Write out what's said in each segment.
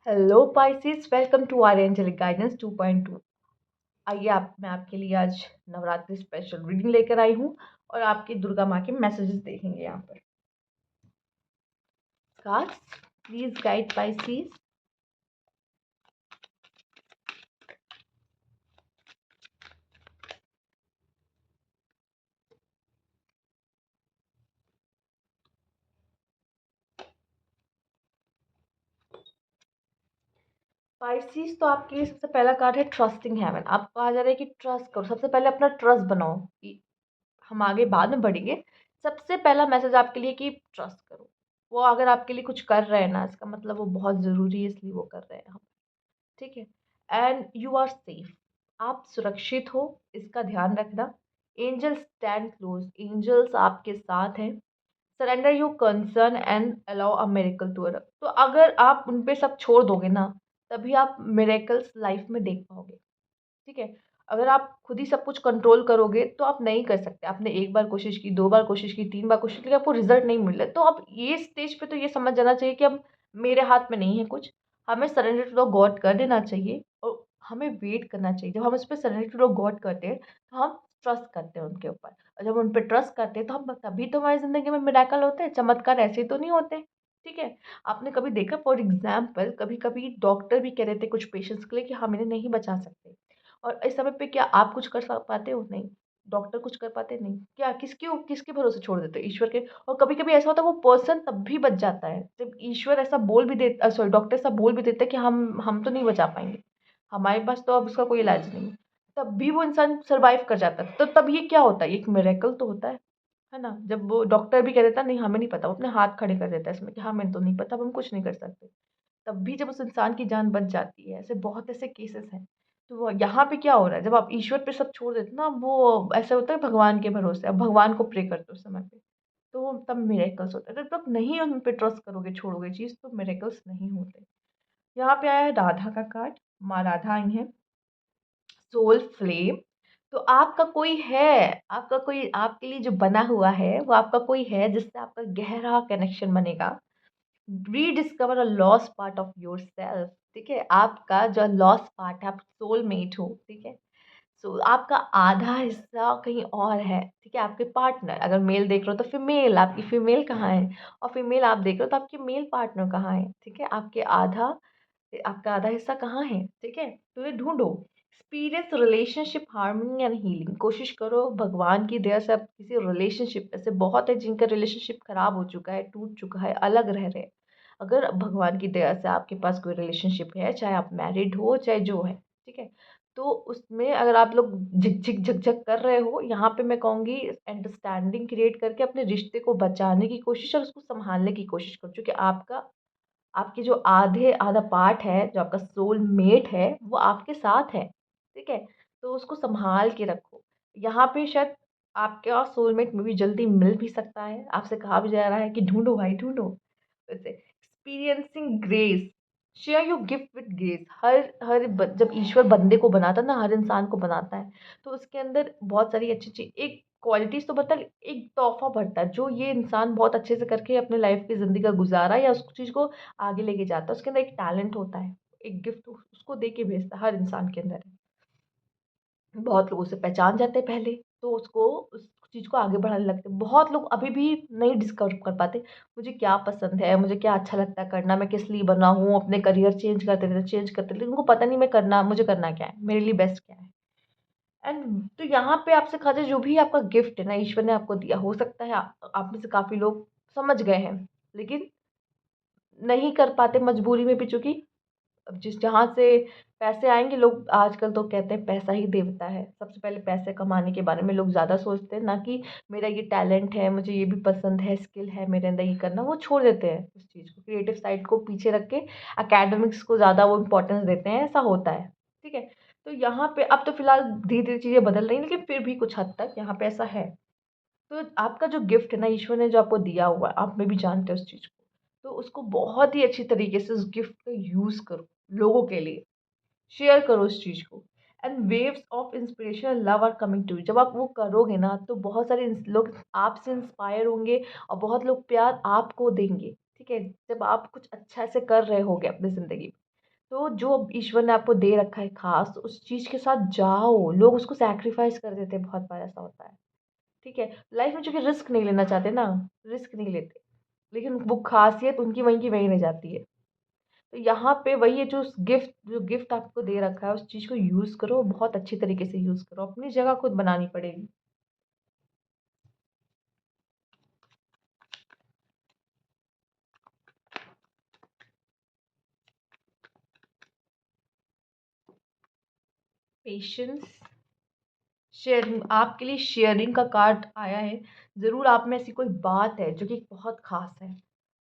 Hello Pisces, welcome to our angelic guidance 2.2। आइए मैं आपके लिए आज नवरात्रि स्पेशल रीडिंग लेकर आई हूँ और आपकी दुर्गा माँ के मैसेजेस देखेंगे यहाँ पर। Cards, please guide Pisces. Pisces, तो आपके लिए सबसे पहला कार्ड है ट्रस्टिंग हेवन। आपको कहा जा रहा है कि ट्रस्ट करो, सबसे पहले अपना ट्रस्ट बनाओ कि हम आगे बाद में बढ़ेंगे। सबसे पहला मैसेज आपके लिए कि ट्रस्ट करो। वो अगर आपके लिए कुछ कर रहे हैं ना, इसका मतलब वो बहुत ज़रूरी है, इसलिए वो कर रहे हैं हम। ठीक है। And you are safe. आप सुरक्षित हो, इसका ध्यान रखना। एंजल्स स्टैंड क्लोज, एंजल्स आपके साथ हैं। Surrender your concern and allow a miracle to erupt. तो अगर आप उन पे सब छोड़ दोगे ना, तभी आप मिरेकल्स लाइफ में देख पाओगे। ठीक है। अगर आप खुद ही सब कुछ कंट्रोल करोगे तो आप नहीं कर सकते। आपने एक बार कोशिश की, दो बार कोशिश की, तीन बार कोशिश की, लेकिन आपको रिजल्ट नहीं मिल रहा, तो अब ये स्टेज पे तो ये समझ जाना चाहिए कि अब मेरे हाथ में नहीं है कुछ। हमें सरेंडर टू द गॉड कर देना चाहिए और हमें वेट करना चाहिए। जब हम उस पर सरेंडर टू द गॉड करते हैं तो हम ट्रस्ट करते हैं उनके ऊपर, और जब उन पर ट्रस्ट करते हैं तो हम तभी तो हमारी ज़िंदगी में मिराकल होते हैं। चमत्कार ऐसे तो नहीं होते। ठीक है। आपने कभी देखा, फॉर एग्जाम्पल, कभी कभी डॉक्टर भी कह रहे थे कुछ पेशेंट्स के लिए कि हम इन्हें नहीं बचा सकते, और इस समय पे क्या आप कुछ कर पाते हो? नहीं। डॉक्टर कुछ कर पाते? नहीं। क्या किसके किसके भरोसे छोड़ देते हो? ईश्वर के। और कभी कभी ऐसा होता है वो पर्सन तब भी बच जाता है जब ईश्वर ऐसा बोल भी दे, सॉरी, डॉक्टर ऐसा बोल भी देते हैं कि हम तो नहीं बचा पाएंगे, हमारे पास तो अब उसका कोई इलाज नहीं है। तब भी वो इंसान सरवाइव कर जाता है। तो तब ये क्या होता है? ये एक मिरेकल तो होता है ना। जब वो डॉक्टर भी कह देता है नहीं हमें नहीं पता, वो अपने हाथ खड़े कर देता है इसमें कि हाँ हमें तो नहीं पता, अब हम कुछ नहीं कर सकते। तब भी जब उस इंसान की जान बच जाती है, ऐसे बहुत ऐसे केसेस हैं। तो वो यहाँ पे क्या हो रहा है, जब आप ईश्वर पे सब छोड़ देते हो ना, वो ऐसा होता है भगवान के भरोसे, अब भगवान को प्रे करते हो उस समय पे, तो तब मिरेकल्स होते हैं। तो तब नहीं उन पे ट्रस्ट करोगे, छोड़ोगे चीज़, तो मिरेकल्स नहीं होते। यहाँ पे आया है राधा का कार्ड। माँ राधा आई हैं। Soul flame. तो आपका कोई है, आपका कोई आपके लिए जो बना हुआ है, वो आपका कोई है जिससे आपका गहरा कनेक्शन बनेगा। Rediscover a lost part of your self. ठीक है। आपका जो लॉस्ट पार्ट है, आप सोलमेट हो। ठीक है। सो आपका आधा हिस्सा कहीं और है। ठीक है। आपके पार्टनर, अगर मेल देख रहे हो तो फीमेल, आपकी फीमेल कहाँ है? और फीमेल आप देख रहे हो तो आपके मेल पार्टनर कहाँ है? ठीक है। आपका आधा हिस्सा कहाँ है? ठीक है। तो ये ढूंढो। Experience relationship harmony and healing. कोशिश करो भगवान की दया से आप किसी रिलेशनशिप, ऐसे बहुत है जिनका रिलेशनशिप खराब हो चुका है, टूट चुका है, अलग रह रहे हैं। अगर भगवान की दया से आपके पास कोई रिलेशनशिप है, चाहे आप मैरिड हो चाहे जो है, ठीक है, तो उसमें अगर आप लोग झिक झिक झक झक कर रहे हो, यहाँ पे मैं कहूँगी अंडरस्टैंडिंग क्रिएट करके अपने रिश्ते को बचाने की कोशिश और उसको संभालने की कोशिश करो, क्योंकि आपके जो आधा पार्ट है, जो आपका सोल मेट है, वो आपके साथ है। ठीक है। तो उसको संभाल के रखो। यहाँ पे शायद आपका सोलमेट में भी जल्दी मिल भी सकता है। आपसे कहा भी जा रहा है कि ढूंढो भाई ढूंढो। वैसे experiencing grace. Share your gift with grace. जब ईश्वर बंदे को बनाता है ना, हर इंसान को बनाता है, तो उसके अंदर बहुत सारी अच्छी अच्छी एक क्वालिटीज तो बता, एक तोहफा भरता है जो ये इंसान बहुत अच्छे से करके अपने लाइफ की जिंदगी का गुजारा या उस चीज को आगे लेके जाता है। उसके अंदर एक टैलेंट होता है, एक गिफ्ट उसको दे के भेजता है, हर इंसान के अंदर है। बहुत लोग उसे पहचान जाते हैं पहले, तो उसको उस चीज़ को आगे बढ़ाने लगते हैं। बहुत लोग अभी भी नहीं डिस्कवर कर पाते मुझे क्या पसंद है, मुझे क्या अच्छा लगता है करना, मैं किस लिए बना हूँ। अपने करियर चेंज करते रहते, उनको पता नहीं मुझे करना क्या है, मेरे लिए बेस्ट क्या है। एंड तो यहाँ पे आपसे कहा जाए, जो भी आपका गिफ्ट है ना, ईश्वर ने आपको दिया, हो सकता है आप में से काफ़ी लोग समझ गए हैं, लेकिन नहीं कर पाते मजबूरी में भी, चूँकि अब जिस जहाँ से पैसे आएँगे, लोग आजकल तो कहते हैं पैसा ही देवता है। सबसे पहले पैसे कमाने के बारे में लोग ज़्यादा सोचते हैं, ना कि मेरा ये टैलेंट है, मुझे ये भी पसंद है, स्किल है मेरे अंदर ये करना, वो छोड़ देते हैं उस चीज़ को, क्रिएटिव साइड को पीछे रख के एकेडमिक्स को ज़्यादा वो इम्पोर्टेंस देते हैं, ऐसा होता है। ठीक है। तो यहाँ पे अब तो फिलहाल धीरे-धीरे चीज़ें बदल रही हैं, लेकिन फिर भी कुछ हद तक यहाँ पे ऐसा है। तो आपका जो गिफ्ट है ना, ईश्वर ने जो आपको दिया हुआ है, आप में भी जानते हो उस चीज़ को, तो उसको बहुत ही अच्छी तरीके से उस गिफ्ट का यूज़ करो लोगों के लिए। शेयर करो उस चीज़ को। And waves of inspiration love are coming to you. जब आप वो करोगे ना, तो बहुत सारे लोग आपसे इंस्पायर होंगे और बहुत लोग प्यार आपको देंगे। ठीक है। जब आप कुछ अच्छा ऐसे कर रहे होगे अपनी ज़िंदगी में, तो जो ईश्वर ने आपको दे रखा है ख़ास, उस चीज़ के साथ जाओ। लोग उसको सैक्रिफ़ाइस कर देते हैं, बहुत बार ऐसा होता है। ठीक है? लाइफ़ में चूँकि रिस्क नहीं लेना चाहते ना, रिस्क नहीं लेते। लेकिन वो ख़ासियत उनकी वहीं की वहीं रह जाती है। तो यहाँ पे वही है, जो गिफ्ट आपको दे रखा है, उस चीज़ को यूज़ करो, बहुत अच्छी तरीके से यूज़ करो। अपनी जगह खुद बनानी पड़ेगी। पेशेंस, शेयरिंग, आपके लिए शेयरिंग का कार्ड आया है। ज़रूर आप में ऐसी कोई बात है जो कि बहुत ख़ास है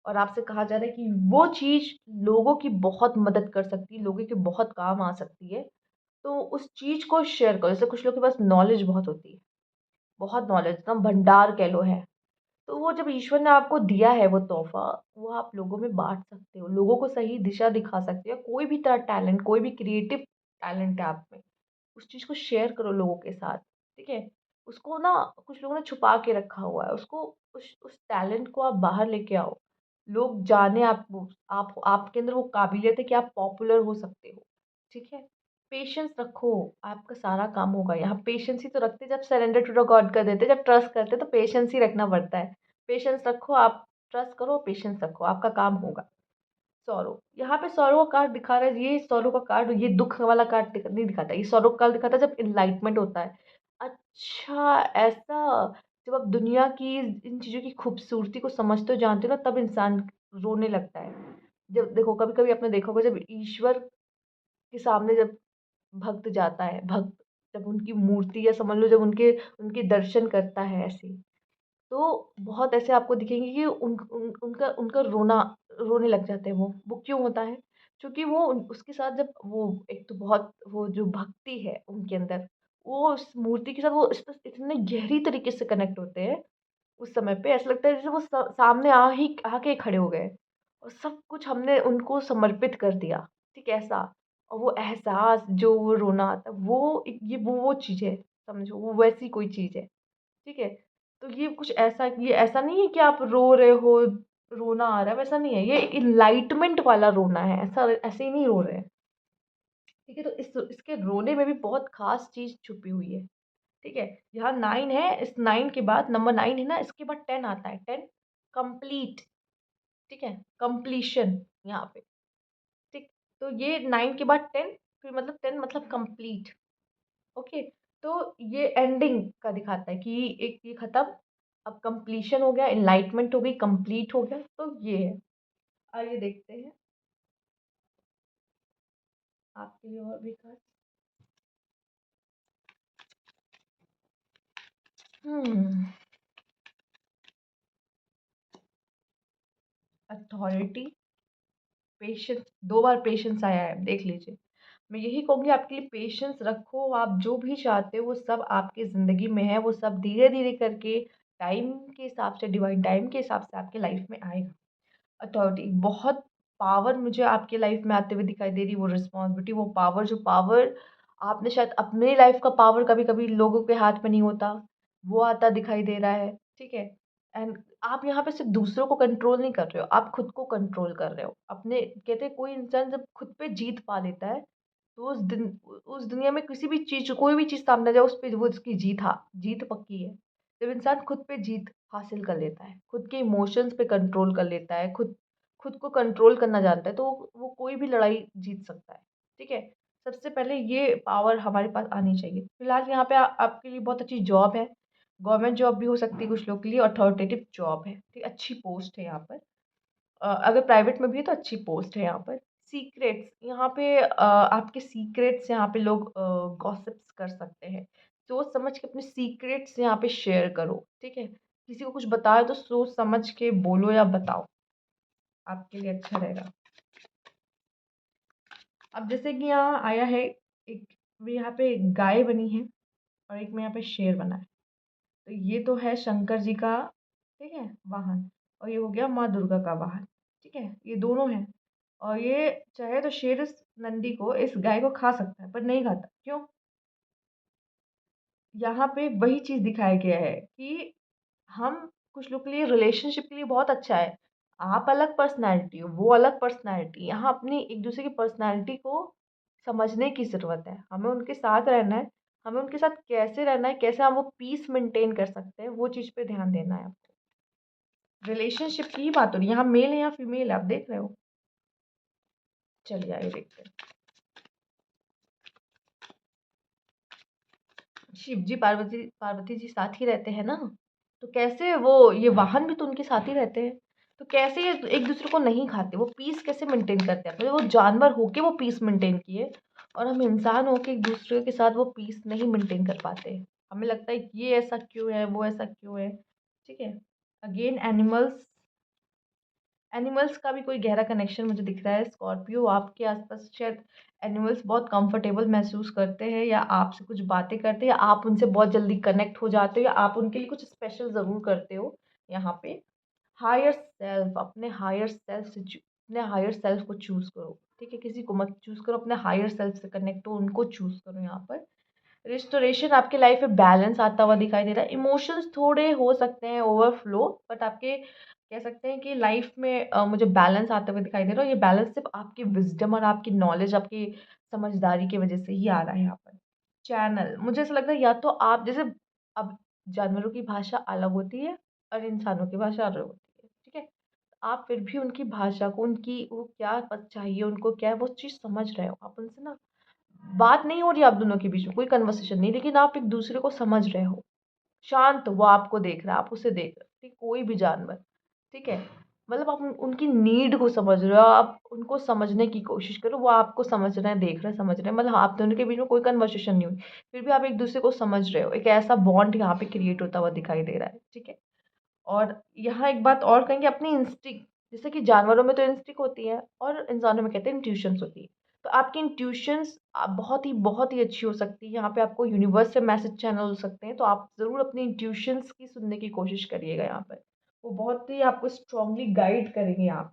और आपसे कहा जा रहा है कि वो चीज़ लोगों की बहुत मदद कर सकती है, लोगों के बहुत काम आ सकती है। तो उस चीज़ को शेयर करो। जैसे कुछ लोग के पास नॉलेज बहुत होती है, बहुत नॉलेज, एकदम भंडार कह लो है। तो वो जब ईश्वर ने आपको दिया है वो तोहफ़ा, वो आप लोगों में बाँट सकते हो, लोगों को सही दिशा दिखा सकते हो। कोई भी तेरा टैलेंट, कोई भी क्रिएटिव टैलेंट है आप में, उस चीज़ को शेयर करो लोगों के साथ, ठीक है? उसको ना कुछ लोगों ने छुपा के रखा हुआ है, उसको उस टैलेंट को आप बाहर लेके आओ। लोग जाने आपको, आप आपके अंदर वो काबिलियत है कि आप पॉपुलर हो सकते हो, ठीक है? पेशेंस रखो, आपका सारा काम होगा। यहाँ पेशेंस ही तो रखते हैं जब सरेंडर टू द गॉड कर देते हैं, जब ट्रस्ट करते हैं तो पेशेंस ही रखना पड़ता है। पेशेंस रखो, आप ट्रस्ट करो, पेशेंस रखो, आपका काम होगा। सॉरो, यहाँ पे सॉरो का कार्ड दिखा रहा है। ये सॉरो का कार्ड, ये दुख वाला कार्ड नहीं दिखाता, ये सॉरो का कार्ड दिखाता है जब इनलाइटमेंट होता है। अच्छा, ऐसा, जब आप दुनिया की इन चीज़ों की खूबसूरती को समझते हो, जानते हो ना, तब इंसान रोने लगता है। जब देखो, कभी कभी आपने देखा होगा, जब ईश्वर के सामने जब भक्त जाता है, भक्त जब उनकी मूर्ति, या समझ लो जब उनके उनके दर्शन करता है ऐसे, तो बहुत ऐसे आपको दिखेंगे कि उनका उनका रोने लग जाते हैं वो क्यों होता है? क्योंकि वो उसके साथ जब वो, एक तो बहुत वो जो भक्ति है उनके अंदर, वो उस मूर्ति के साथ वो इतने गहरी तरीके से कनेक्ट होते हैं। उस समय पे ऐसा लगता है जैसे वो सामने आके खड़े हो गए और सब कुछ हमने उनको समर्पित कर दिया, ठीक है, ऐसा। और वो एहसास, जो वो रोना आता है, वो चीज़ है, समझो, वो वैसी कोई चीज़ है। ठीक है? तो ये ऐसा नहीं है कि आप रो रहे हो, रोना आ रहा है, वैसा नहीं है। ये एक एनलाइटमेंट वाला रोना है, ऐसा ऐसे ही नहीं रो रहे हैं। ठीक है? तो इसके रोने में भी बहुत ख़ास चीज़ छुपी हुई है। ठीक है? यहाँ 9 है, इस 9 के बाद, नंबर 9 है ना, इसके बाद 10 आता है। 10 कंप्लीट, ठीक है? कंप्लीशन यहाँ पे, ठीक? तो ये 9 के बाद 10, फिर मतलब 10 मतलब कंप्लीट। ओके, तो ये एंडिंग का दिखाता है कि एक ये खत्म, अब कंप्लीशन हो गया, एनलाइटमेंट हो गई, कंप्लीट हो गया, तो ये है। आइए देखते हैं आपके लिए और भी कार्ड। हम्म, अथॉरिटी, पेशेंस, दो बार पेशेंस आया है, देख लीजिए। मैं यही कहूँगी, आपके लिए पेशेंस रखो। आप जो भी चाहते हो वो सब आपकी ज़िंदगी में है, वो सब धीरे धीरे करके टाइम के हिसाब से, डिवाइन टाइम के हिसाब से आपके लाइफ में आएगा। अथॉरिटी, बहुत पावर मुझे आपकी लाइफ में आते हुए दिखाई दे रही, वो रिस्पॉन्सिबिलिटी, वो पावर, जो पावर आपने शायद अपने लाइफ का पावर कभी कभी लोगों के हाथ में नहीं होता, वो आता दिखाई दे रहा है। ठीक है? एंड आप यहाँ पे सिर्फ दूसरों को कंट्रोल नहीं कर रहे हो, आप खुद को कंट्रोल कर रहे हो। अपने, कहते हैं कोई इंसान जब खुद पे जीत पा लेता है, तो उस दुनिया में किसी भी चीज, कोई भी चीज सामने आ जाए, उस पे वो उसकी जीत, हाँ, जीत पक्की है। जब इंसान खुद पे जीत हासिल कर लेता है, खुद के इमोशंस पे कंट्रोल कर लेता है, खुद खुद को कंट्रोल करना जानता है, तो वो कोई भी लड़ाई जीत सकता है। ठीक है? सबसे पहले ये पावर हमारे पास आनी चाहिए। फिलहाल यहाँ पे आपके लिए बहुत अच्छी जॉब है, गवर्नमेंट जॉब भी हो सकती है कुछ लोग के लिए, अथॉरिटेटिव जॉब है, ठीक, अच्छी पोस्ट है यहाँ पर। अगर प्राइवेट में भी है तो अच्छी पोस्ट है यहाँ पर। सीक्रेट्स, यहाँ पे आपके सीक्रेट्स यहाँ पे लोग गॉसिप्स कर सकते हैं। सोच समझ के अपने सीक्रेट्स यहाँ पे शेयर करो, ठीक है? किसी को कुछ बताओ तो सोच समझ के बोलो या बताओ, आपके लिए अच्छा रहेगा। अब जैसे कि यहाँ आया है, एक यहाँ पे एक गाय बनी है और एक में यहाँ पे शेर बना है। तो ये तो है शंकर जी का, ठीक है, वाहन, और ये हो गया माँ दुर्गा का वाहन। ठीक है? ये दोनों हैं। और ये चाहे तो शेर इस नंदी को, इस गाय को खा सकता है, पर नहीं खाता। क्यों? यहाँ पे वही चीज़ दिखाया गया है कि हम, कुछ लोग के लिए रिलेशनशिप के लिए बहुत अच्छा है। आप अलग पर्सनैलिटी हो, वो अलग पर्सनैलिटी। यहाँ अपनी एक दूसरे की पर्सनैलिटी को समझने की ज़रूरत है। हमें उनके साथ रहना है, हमें उनके साथ कैसे रहना है, कैसे हम वो पीस मेंटेन कर सकते हैं, वो चीज़ पे ध्यान देना है आपको। रिलेशनशिप की ही बात हो रही है, यहाँ मेल है या फीमेल है, आप देख रहे हो। चलिए आगे देखते हैं। शिव जी पार्वती पार्वती जी साथ ही रहते हैं ना, तो कैसे वो ये वाहन भी तो उनके साथ ही रहते हैं, तो कैसे ये एक दूसरे को नहीं खाते, वो पीस कैसे मेंटेन करते हैं, वो जानवर होके वो पीस मेंटेन किए, और हम इंसान होके एक दूसरे के साथ वो पीस नहीं मेंटेन कर पाते। हमें लगता है कि ये ऐसा क्यों है, वो ऐसा क्यों है। ठीक है। अगेन एनिमल्स, एनिमल्स का भी कोई गहरा कनेक्शन मुझे दिख रहा है। स्कॉर्पियो, आपके आसपास शायद एनिमल्स बहुत कंफर्टेबल महसूस करते हैं, या आपसे कुछ बातें करते हैं, या आप उनसे बहुत जल्दी कनेक्ट हो जाते हो, या आप उनके लिए कुछ स्पेशल ज़रूर करते हो। यहाँ पे हायर सेल्फ, अपने हायर सेल्फ से अपने हायर सेल्फ को चूज़ करो। ठीक है, किसी को मत चूज़ करो, अपने हायर सेल्फ से कनेक्ट हो, उनको चूज़ करो यहाँ पर। रिस्टोरेशन, आपके लाइफ में बैलेंस आता हुआ दिखाई दे रहा है। इमोशंस थोड़े हो सकते हैं ओवरफ्लो, बट आपके कह सकते हैं कि लाइफ में मुझे बैलेंस आते हुए दिखाई दे रहा है। ये बैलेंस सिर्फ आपकी विजडम और आपकी नॉलेज, आपकी समझदारी की वजह से ही आ रहा है यहाँ पर। चैनल, मुझे ऐसा लगता है या तो आप जैसे, अब जानवरों की भाषा अलग होती है और इंसानों की भाषा अलग होती है। ठीक है, आप फिर भी उनकी भाषा को, उनकी वो क्या चाहिए, उनको क्या है, वो चीज़ समझ रहे हो। आप उनसे ना, बात नहीं हो रही आप दोनों के बीच में, कोई कन्वर्सेशन नहीं, लेकिन आप एक दूसरे को समझ रहे हो। शांत, वो आपको देख रहा है, आप उसे देख रहे हो, ठीक, कोई भी जानवर। ठीक है, मतलब आप उनकी नीड को समझ रहे हो, आप उनको समझने की कोशिश करो, वो आपको समझ रहे हैं, देख रहे हैं, समझ रहे हैं, मतलब आप दोनों के बीच में कोई कन्वर्सेशन नहीं हुई, फिर भी आप एक दूसरे को समझ रहे हो। एक ऐसा बॉन्ड यहाँ पे क्रिएट होता हुआ दिखाई दे रहा है। ठीक है, और यहाँ एक बात और कहेंगे, अपनी इंस्टिंक्ट, जैसे कि जानवरों में तो इंस्टिंक्ट होती है और इंसानों में कहते हैं इंट्यूशंस होती है। तो आपकी इंट्यूशंस बहुत ही अच्छी हो सकती है। यहाँ पे आपको यूनिवर्स से मैसेज चैनल हो सकते हैं, तो आप ज़रूर अपनी इंट्यूशंस की सुनने की कोशिश करिएगा यहाँ पर। वो बहुत ही आपको स्ट्रांगली गाइड करेंगे आप।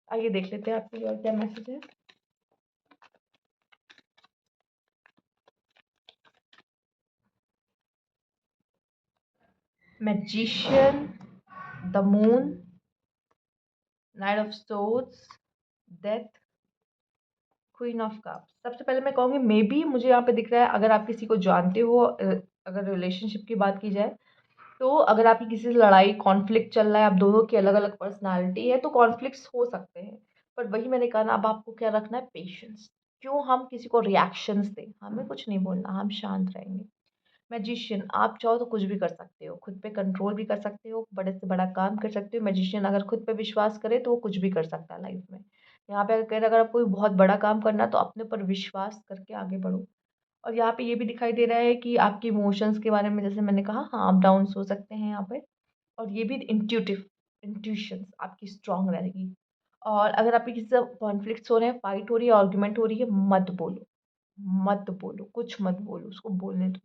आइए देख लेते हैं आपके लिए और क्या मैसेज है। Magician, the moon, night of swords, death, queen of cups. सबसे पहले मैं कहूँगी, मे बी मुझे यहाँ पे दिख रहा है, अगर आप किसी को जानते हो, अगर रिलेशनशिप की बात की जाए, तो अगर आपकी किसी से लड़ाई, कॉन्फ्लिक्ट चल रहा है, आप दोनों की अलग अलग पर्सनालिटी है, तो कॉन्फ्लिक्ट्स हो सकते हैं। पर वही मैंने कहा ना, अब आपको क्या रखना है, पेशेंस। क्यों हम किसी को रिएक्शंस दें, हमें कुछ नहीं बोलना, हम शांत रहेंगे। मैजिशियन, आप चाहो तो कुछ भी कर सकते हो, खुद पे कंट्रोल भी कर सकते हो, बड़े से बड़ा काम कर सकते हो। मैजिशियन अगर खुद पे विश्वास करे तो वो कुछ भी कर सकता है लाइफ में। यहाँ पे अगर आप कोई बहुत बड़ा काम करना है, तो अपने ऊपर विश्वास करके आगे बढ़ो। और यहाँ पे ये भी दिखाई दे रहा है कि आपके इमोशंस के बारे में, जैसे मैंने कहा, हाँ, अप डाउन्स हो सकते हैं यहाँ पे। और ये भी इंट्यूशंस आपकी स्ट्रांग रहेगी। और अगर आपके किसी से कॉन्फ्लिक्ट्स हो रहे हैं, फाइट हो रही है, आर्गुमेंट हो रही है, मत बोलो, मत बोलो, कुछ मत बोलो, उसको बोलने दो।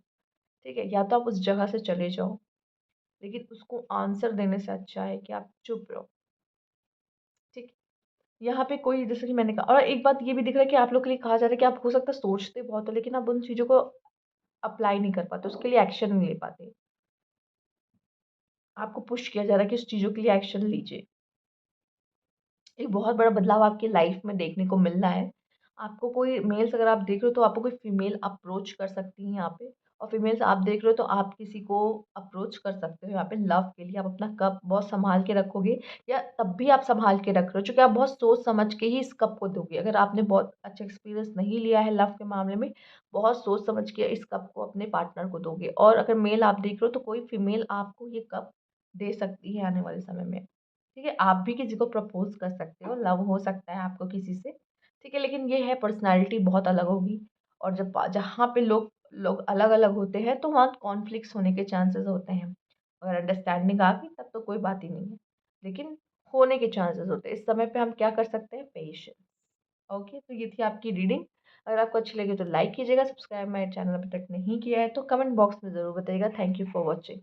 ठीक है, या तो आप उस जगह से चले जाओ, लेकिन उसको आंसर देने से अच्छा है कि आप चुप रहो। ठीक है? यहाँ पे कोई, जैसे कि मैंने कहा, और एक बात ये भी दिख रहा है कि आप लोग के लिए कहा जा रहा है कि आप हो सकता है सोचते बहुत हो, लेकिन आप उन चीज़ों को अप्लाई नहीं कर पाते, उसके लिए एक्शन नहीं ले पाते। आपको पुश किया जा रहा है कि उस चीज़ों के लिए एक्शन लीजिए। एक बहुत बड़ा बदलाव आपकी लाइफ में देखने को मिल रहा है। आपको कोई मेल्स, अगर आप देख रहे हो, तो आपको कोई फीमेल अप्रोच कर सकती है यहाँ पे। और फीमेल्स आप देख रहे हो, तो आप किसी को अप्रोच कर सकते हो यहाँ पे लव के लिए। आप अपना कप बहुत संभाल के रखोगे, या तब भी आप संभाल के रख रहे हो, क्योंकि आप बहुत सोच समझ के ही इस कप को दोगे। अगर आपने बहुत अच्छा एक्सपीरियंस नहीं लिया है लव के मामले में, बहुत सोच समझ के इस कप को अपने पार्टनर को दोगे। और अगर मेल आप देख रहे हो, तो कोई फीमेल आपको ये कप दे सकती है आने वाले समय में। ठीक है, आप भी किसी को प्रपोज़ कर सकते हो, लव हो सकता है आपको किसी से। ठीक है, लेकिन ये है, पर्सनैलिटी बहुत अलग होगी। और जब जहाँ पे लोग लोग अलग-अलग होते हैं, तो वहाँ कॉन्फ्लिक्ट्स होने के चांसेस होते हैं। अगर अंडरस्टैंडिंग आ गई, तब तो कोई बात ही नहीं है। लेकिन होने के चांसेस होते हैं। इस समय पे हम क्या कर सकते हैं, पेशेंस। ओके, तो ये थी आपकी रीडिंग। अगर आपको अच्छी लगी तो लाइक कीजिएगा, सब्सक्राइब मेरे चैनल अभी तक नहीं किया है तो कमेंट बॉक्स में ज़रूर बताइएगा। Thank you for watching.